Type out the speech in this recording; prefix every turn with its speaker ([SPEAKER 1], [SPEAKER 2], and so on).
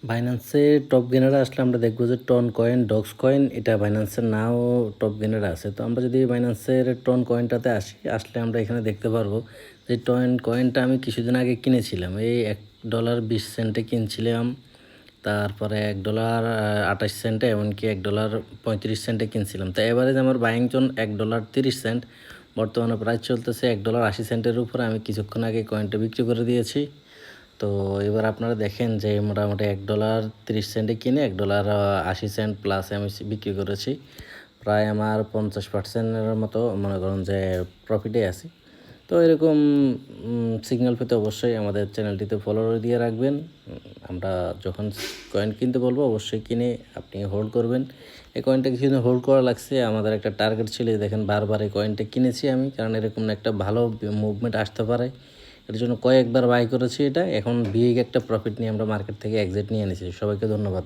[SPEAKER 1] বাইন্যান্সে top গেনারে আসলে আমরা দেখবো যে টন কয়েন, ডক্স কয়েন, এটা বাইন্যান্সের নাও টপ গেনারে আছে। তো আমরা যদি বাইন্যান্সের টন কয়েনটাতে আসলে আমরা এখানে দেখতে পারবো যে টন কয়েনটা আমি কিছুদিন আগে কিনেছিলাম, এই $1.20 কিনছিলাম, তারপরে $1.28, এমনকি $1.35 কিনছিলাম। তো এভারেজ আমার বাইং জন $1.30, বর্তমানে প্রাইস চলতেছে $1.80 উপরে। আমি কিছুক্ষণ আগে কয়েনটা বিক্রি করে দিয়েছি। তো এবার আপনারা দেখেন যে মোটামুটি $1.30 কিনে $1.80 প্লাস আমি বিক্রি করেছি। প্রায় আমার 50%-এর মতো মনে করুন যে প্রফিটে আছি। তো এরকম সিগন্যাল পেতে অবশ্যই আমাদের চ্যানেলটিতে ফলো দিয়ে রাখবেন। আমরা যখন কয়েন কিনতে বলবো অবশ্যই কিনে আপনি হোল্ড করবেন। এই কয়েনটা কিছুদিন হোল্ড করা লাগছে, আমাদের একটা টার্গেট ছিল। দেখেন বারবার এই কয়েনটা কিনেছি আমি, কারণ এরকম একটা ভালো মুভমেন্ট আসতে পারে, এর জন্য কয়েকবার বাই করেছি এটা। এখন বিগ একটা প্রফিট নিয়ে আমরা মার্কেট থেকে এক্সিট নিয়ে এনেছি। সবাইকে ধন্যবাদ।